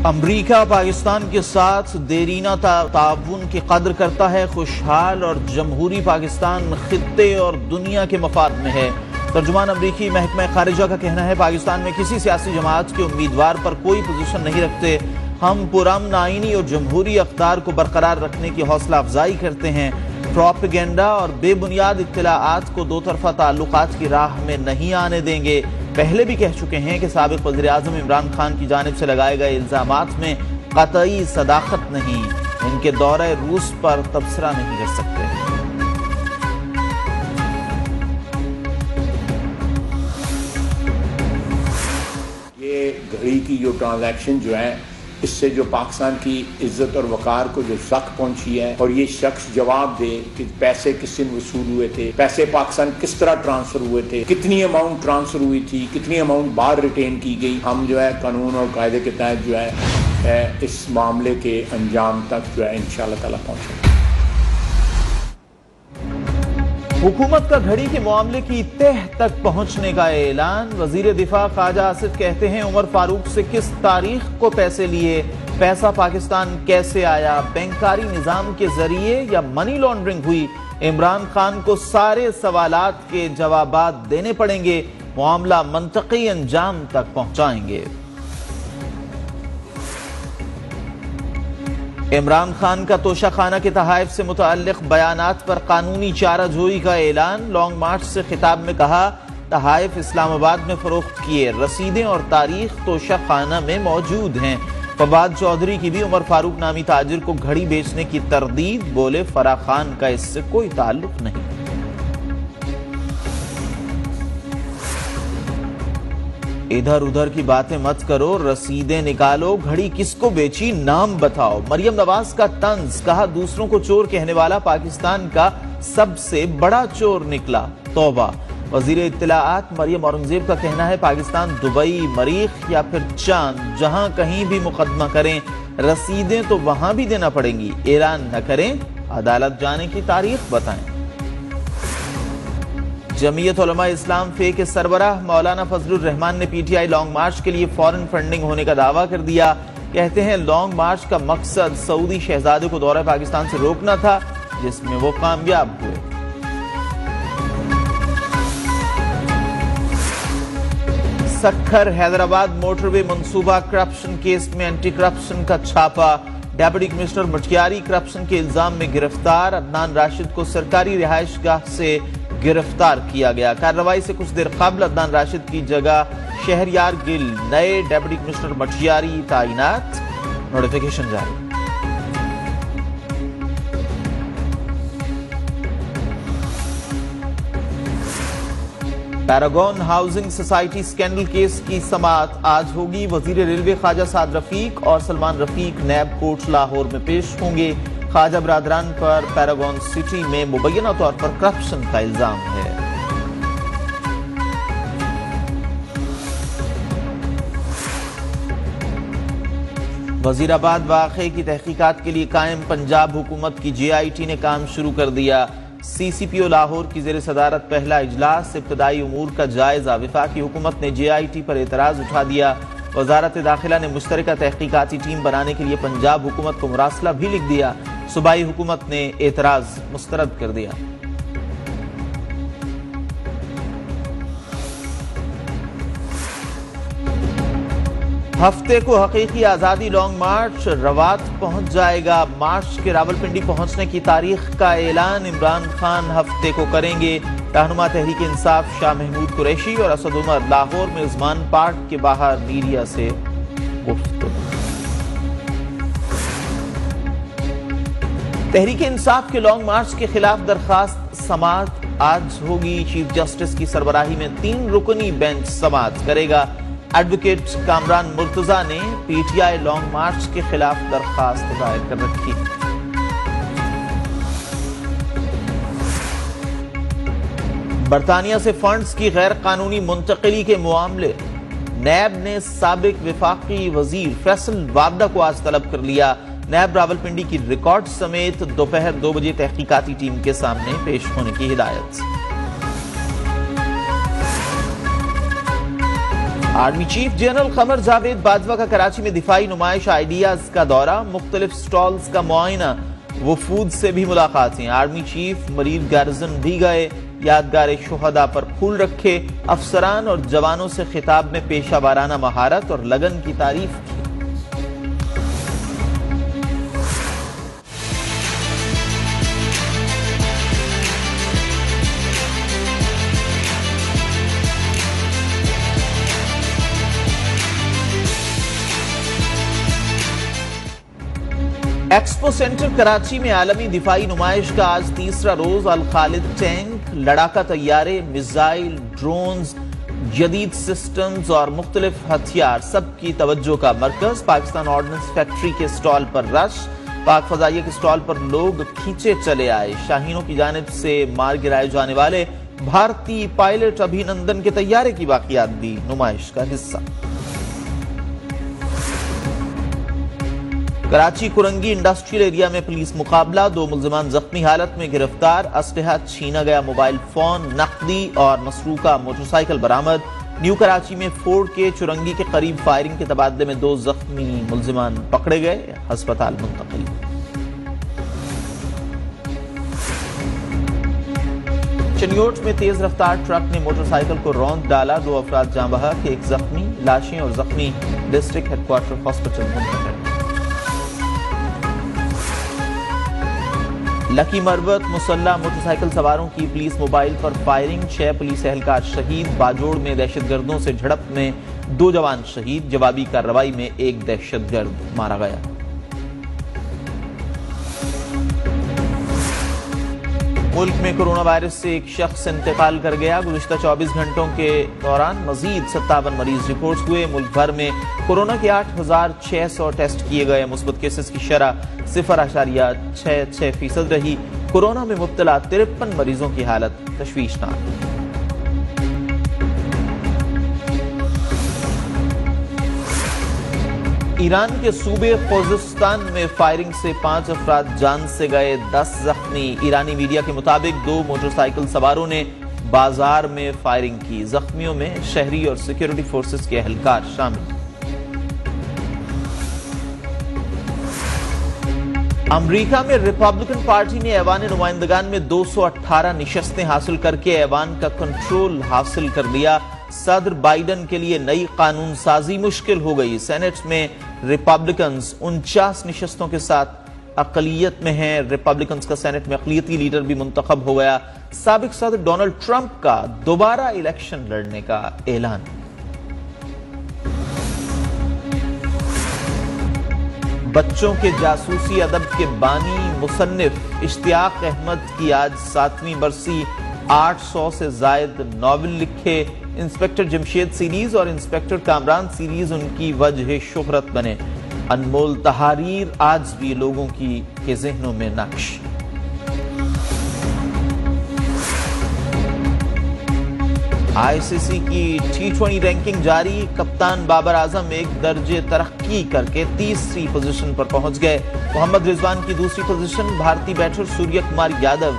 امریکہ پاکستان کے ساتھ دیرینہ تعاون کی قدر کرتا ہے. خوشحال اور جمہوری پاکستان خطے اور دنیا کے مفاد میں ہے. ترجمان امریکی محکمہ خارجہ کا کہنا ہے پاکستان میں کسی سیاسی جماعت کے امیدوار پر کوئی پوزیشن نہیں رکھتے. ہم پرامن آئینی اور جمہوری اقدار کو برقرار رکھنے کی حوصلہ افزائی کرتے ہیں. پروپیگنڈا اور بے بنیاد اطلاعات کو دو طرفہ تعلقات کی راہ میں نہیں آنے دیں گے. پہلے بھی کہہ چکے ہیں کہ سابق وزیر اعظم عمران خان کی جانب سے لگائے گئے الزامات میں قطعی صداقت نہیں. ان کے دورہ روس پر تبصرہ نہیں کر سکتے. یہ گھڑی کی جو ٹرانزیکشن جو ہے اس سے جو پاکستان کی عزت اور وقار کو جو زخ پہنچی ہے، اور یہ شخص جواب دے کہ پیسے کس سے وصول ہوئے تھے، پیسے پاکستان کس طرح ٹرانسفر ہوئے تھے، کتنی اماؤنٹ ٹرانسفر ہوئی تھی، کتنی اماؤنٹ باہر ریٹین کی گئی. ہم جو ہے قانون اور قاعدے کے تحت جو ہے اس معاملے کے انجام تک جو ہے انشاءاللہ تعالی پہنچیں گے. حکومت کا گھڑی کے معاملے کی تہہ تک پہنچنے کا اعلان. وزیر دفاع خواجہ آصف کہتے ہیں عمر فاروق سے کس تاریخ کو پیسے لیے، پیسہ پاکستان کیسے آیا، بینکاری نظام کے ذریعے یا منی لانڈرنگ ہوئی. عمران خان کو سارے سوالات کے جوابات دینے پڑیں گے. معاملہ منطقی انجام تک پہنچائیں گے. عمران خان کا توشہ خانہ کے تحائف سے متعلق بیانات پر قانونی چارہ جوئی کا اعلان. لانگ مارچ سے خطاب میں کہا تحائف اسلام آباد میں فروخت کیے، رسیدیں اور تاریخ توشہ خانہ میں موجود ہیں. فواد چودھری کی بھی عمر فاروق نامی تاجر کو گھڑی بیچنے کی تردید. بولے فرا خان کا اس سے کوئی تعلق نہیں. ادھر ادھر کی باتیں مت کرو، رسیدیں نکالو. گھڑی کس کو بیچی نام بتاؤ. مریم نواز کا طنز. کہا دوسروں کو چور کہنے والا پاکستان کا سب سے بڑا چور نکلا. توبہ. وزیر اطلاعات مریم اورنگزیب کا کہنا ہے پاکستان دبئی، مریخ یا پھر چاند جہاں کہیں بھی مقدمہ کریں رسیدیں تو وہاں بھی دینا پڑیں گی. اعلان نہ کریں، عدالت جانے کی تاریخ بتائیں. جمعیت علماء اسلام فے کے سربراہ مولانا فضل الرحمان نے P T I long march کے لیے فورن فنڈنگ ہونے کا دعویٰ کر دیا. کہتے ہیں لانگ مارچ کا مقصد سعودی شہزادے کو دورہ پاکستان سے روکنا تھا، جس میں وہ کامیاب ہوئے. سکھر حیدرآباد موٹر وے منصوبہ کرپشن کیس میں اینٹی کرپشن کا چھاپا. ڈپٹی کمشنر مٹکیاری کرپشن کے الزام میں گرفتار. عدنان راشد کو سرکاری رہائش گاہ سے گرفتار کیا گیا. کارروائی سے کچھ دیر قبل عدنان راشد کی جگہ شہریار گل نئے ڈپٹی کمشنر مٹکیاری تعینات. نوٹیفیکیشن جاری. Paragon housing society scandal case کی سماعت آج ہوگی. وزیر ریلوے خواجہ سعد رفیق اور سلمان رفیق نیب کورٹ لاہور میں پیش ہوں گے. خواجہ برادران پر پیراگون سٹی میں مبینہ طور پر کرپشن کا الزام ہے. وزیر آباد واقعے کی تحقیقات کے لیے قائم پنجاب حکومت کی جے آئی ٹی نے کام شروع کر دیا. سی سی پی او لاہور کی زیر صدارت پہلا اجلاس. ابتدائی امور کا جائزہ. وفاقی حکومت نے جے آئی ٹی پر اعتراض اٹھا دیا. وزارت داخلہ نے مشترکہ تحقیقاتی ٹیم بنانے کے لیے پنجاب حکومت کو مراسلہ بھی لکھ دیا. صوبائی حکومت نے اعتراض مسترد کر دیا. ہفتے کو حقیقی آزادی لانگ مارچ روات پہنچ جائے گا. مارچ کے راولپنڈی پہنچنے کی تاریخ کا اعلان عمران خان ہفتے کو کریں گے. رہنما تحریک انصاف شاہ محمود قریشی اور اسد عمر لاہور میں عثمان پارک کے باہر میڈیا سے گفتگو. تحریک انصاف کے لانگ مارچ کے خلاف درخواست سماعت آج ہوگی. چیف جسٹس کی سربراہی میں 3 رکنی بینچ سماعت کرے گا. ایڈوکیٹ کامران مرتضیٰ نے P T I long march کے خلاف درخواست دائر کر رکھی. برطانیہ سے فنڈز کی غیر قانونی منتقلی کے معاملے. نیب نے سابق وفاقی وزیر فیصل وابڈہ کو آج طلب کر لیا. نیب راولپنڈی کی ریکارڈ سمیت دوپہر 2 بجے تحقیقاتی ٹیم کے سامنے پیش ہونے کی ہدایت. Army chief general Qamar Javed Bajwa کا کراچی میں دفاعی نمائش آئیڈیاز کا دورہ، مختلف سٹالز کا معائنہ، وفود سے بھی ملاقاتیں۔ آرمی چیف مریر گارزن بھی گئے، یادگار شہداء پر پھول رکھے، افسران اور جوانوں سے خطاب میں پیشہ وارانہ مہارت اور لگن کی تعریف کی۔ ایکسپو سینٹر کراچی میں عالمی دفاعی نمائش کا آج تیسرا روز۔ الخالد ٹینک، لڑاکا طیارے، میزائل، ڈرونز، جدید سسٹمز اور مختلف ہتھیار سب کی توجہ کا مرکز۔ پاکستان آرڈننس فیکٹری کے سٹال پر رش، پاک فضائیہ کے سٹال پر لوگ کھینچے چلے آئے۔ شاہینوں کی جانب سے مار گرائے جانے والے بھارتی پائلٹ ابھی نندن کے طیارے کی واقعات بھی نمائش کا حصہ۔ کراچی کرنگی انڈسٹریل ایریا میں پولیس مقابلہ، 2 ملزمان زخمی حالت میں گرفتار، اسلحہ چھینا گیا، موبائل فون، نقدی اور مسروقہ موٹر سائیکل برآمد۔ نیو کراچی میں فورڈ کے چرنگی کے قریب فائرنگ کے تبادلے میں 2 زخمی ملزمان پکڑے گئے، ہسپتال منتقل۔ چنیوٹ میں تیز رفتار ٹرک نے موٹر سائیکل کو روند ڈالا، 2 افراد جاں بحق، 1 زخمی، لاشیں اور زخمی ڈسٹرکٹ ہیڈ کوارٹر ہاسپٹل منتقل۔ لکی مروت مسلح موٹر سائیکل سواروں کی پولیس موبائل پر فائرنگ، 6 پولیس اہلکار شہید۔ باجوڑ میں دہشت گردوں سے جھڑپ میں 2 جوان شہید، جوابی کارروائی میں 1 دہشت گرد مارا گیا۔ ملک میں کورونا وائرس سے 1 شخص انتقال کر گیا۔ گزشتہ 24 گھنٹوں کے دوران مزید 57 مریض رپورٹ ہوئے۔ ملک بھر میں کورونا کے 8600 ٹیسٹ کیے گئے، مثبت کیسز کی شرح 0.66% رہی۔ کورونا میں مبتلا 53 مریضوں کی حالت تشویشناک۔ ایران کے صوبے خوزستان میں فائرنگ سے 5 افراد جان سے گئے، 10 زخمی۔ ایرانی میڈیا کے مطابق 2 موٹر سائیکل سواروں نے بازار میں فائرنگ کی۔ زخمیوں میں شہری اور سیکیورٹی فورسز کے اہلکار شامل۔ امریکہ میں ریپبلکن پارٹی نے ایوان نمائندگان میں 218 نشستیں حاصل کر کے ایوان کا کنٹرول حاصل کر لیا۔ صدر بائیڈن کے لیے نئی قانون سازی مشکل ہو گئی۔ سینٹ میں ریپبلکنز 49 نشستوں کے ساتھ اقلیت میں ہیں۔ ریپبلکنز کا سینٹ میں اقلیتی لیڈر بھی منتخب ہو گیا۔ سابق صدر ڈونلڈ ٹرمپ کا دوبارہ الیکشن لڑنے کا اعلان۔ بچوں کے جاسوسی ادب کے بانی مصنف اشتیاق احمد کی آج 7ویں برسی۔ 800 سے زائد ناول لکھے۔ انسپیکٹر جمشید سیریز اور انسپیکٹر کامران سیریز ان کی وجہ شہرت بنے۔ انمول تحاریر آج بھی لوگوں کے ذہنوں میں نقش۔ ICC کی T20 رینکنگ جاری، کپتان بابر اعظم 1 درجے ترقی کر کے 30ویں پوزیشن پر پہنچ گئے۔ محمد رضوان کی 2ری پوزیشن، بھارتی بیٹر سوریہ کمار یادو